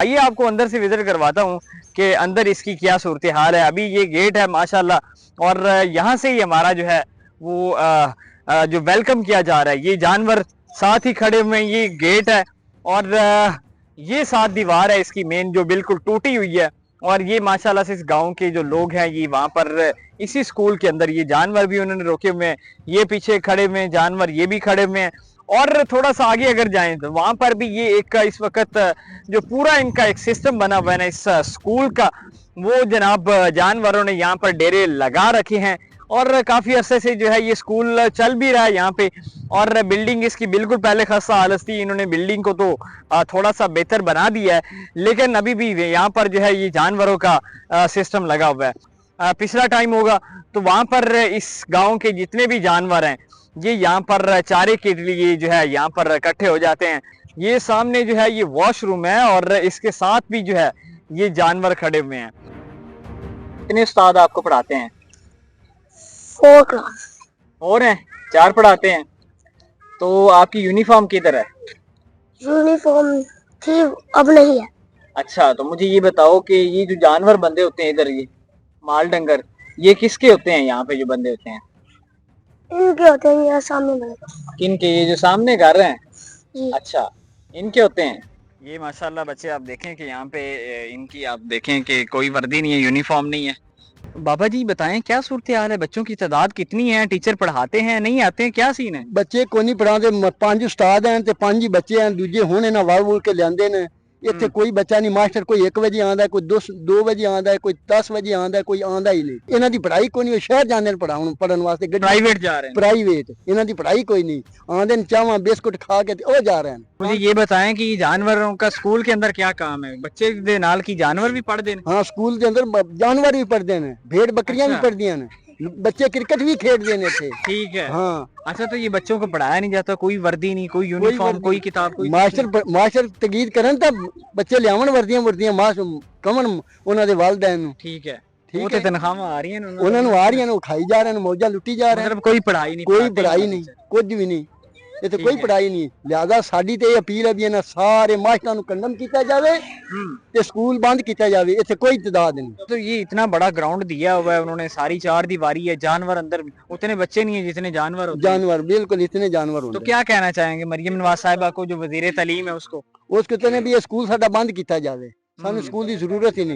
आइए आपको अंदर से विजिट करवाता हूँ कि अंदर इसकी क्या सूरत हाल है। अभी ये गेट है माशाल्लाह, और यहाँ से ही हमारा जो है वो जो वेलकम किया जा रहा है। ये जानवर साथ ही खड़े हुए हैं, ये गेट है और ये साथ दीवार है इसकी मेन जो बिल्कुल टूटी हुई है। और ये माशाल्लाह से इस गांव के जो लोग हैं ये वहां पर इसी स्कूल के अंदर ये जानवर भी उन्होंने रोके हुए हैं। ये पीछे खड़े हुए हैं जानवर, ये भी खड़े हुए हैं। और थोड़ा सा आगे अगर जाएं तो वहां पर भी ये एक इस वक्त जो पूरा इनका एक सिस्टम बना हुआ है ना इस स्कूल का, वो जनाब जानवरों ने यहाँ पर डेरे लगा रखे हैं। और काफी अरसे से जो है ये स्कूल चल भी रहा है यहाँ पे। और बिल्डिंग इसकी बिल्कुल पहले खस्ता हालत थी, इन्होंने बिल्डिंग को तो थोड़ा सा बेहतर बना दिया है, लेकिन अभी भी यहाँ पर जो है ये जानवरों का सिस्टम लगा हुआ है। पिछला टाइम होगा तो वहां पर इस गांव के जितने भी जानवर हैं ये यहाँ पर चारे के लिए जो है यहाँ पर इकट्ठे हो जाते हैं। ये सामने जो है ये वॉशरूम है और इसके साथ भी जो है ये जानवर खड़े हुए हैं। कितने उस्ताद आपको पढ़ाते हैं? 4 क्लास। और हैं 4 पढ़ाते हैं। तो आपकी यूनिफॉर्म किधर है? यूनिफॉर्म थी, अब नहीं है। अच्छा, तो मुझे ये बताओ कि ये जो जानवर बंदे होते हैं इधर, ये माल डंगर, ये किसके होते हैं? यहाँ पे जो बंदे होते हैं इनके होते हैं, यहाँ सामने बने। किनके? ये जो सामने घर हैं? जी। अच्छा, इनके होते हैं। ये माशाल्लाह बच्चे आप देखें कि यहाँ पे इनकी आप देखें कि कोई वर्दी नहीं है, यूनिफॉर्म नहीं है। बाबा जी बताएं क्या सूरत हाल है, बच्चों की तादाद कितनी है, टीचर पढ़ाते हैं नहीं आते हैं, क्या सीन है? बच्चे को नहीं पढ़ाते, 5 उस्ताद हैं ते 5 ही बच्चे हैं, दूजे हुण इन्हां वल वुल के लियांदे ने। इत्थे कोई बच्चा नहीं, मास्टर कोई 1 बजे आंदा है, कोई 2 बजे आंदा है, कोई 10 बजे आंदा है, कोई आंदा ही नहीं। इन्हां दी पढ़ाई कोई नहीं, शहर जांदे ने पढ़न वास्ते, प्राइवेट जा रहे हैं। प्राइवेट इन्हां दी पढ़ाई कोई नहीं। आंदे ने चावां बिस्कुट खा के ते ओ जा रहे हैं। मुझे ये बताएं कि जानवरों का स्कूल के अंदर क्या काम है? बच्चे दे नाल की जानवर भी पढ़ देने? हाँ, स्कूल के अंदर जानवर भी पढ़ते हैं, भेड़ बकरियां भी पढ़दियां ने, बच्चे क्रिकेट भी खेलते हैं थे। ठीक है। हाँ। अच्छा, तो ये बच्चों को पढ़ाया नहीं जाता? कोई वर्दी नहीं, कोई यूनिफॉर्म, कोई किताब, कोई मास्टर तकीद करन तब बच्चे लियावन वर्दियां कमन उन्हां दे वालिदैन नूं। ठीक है। वो तो तनख्वाहां आ रही हैं उन्हां नूं आ रही हैं, खाई जा रहे हैं, मौजा लुटी जा रहे हैं। मतलब कोई पढ़ाई नहीं, कोई पढ़ाई नहीं, कुछ भी नहीं, इत्थे कोई पढ़ाई नहीं। लिहाजा साडी ते अपील है भी इन्हां सारे मास्टरां नूं कंडम कीता जावे ते स्कूल बंद कीता जावे। इत्थे कोई तादाद नहीं। तो ये इतना बड़ा ग्राउंड दिया हुआ है उन्होंने, सारी 4 दीवारी है, जानवर अंदर उतने बच्चे नहीं है जितने जानवर होते हैं। जानवर बिल्कुल इतने जानवर होंगे। तो क्या कहना चाहेंगे मरियम नवाज साहिबा को, जो वजीर तालीम है उसको? उस कहते ने भी ये स्कूल साडा बंद कीता जावे, सानू स्कूल की जरूरत ही नहीं।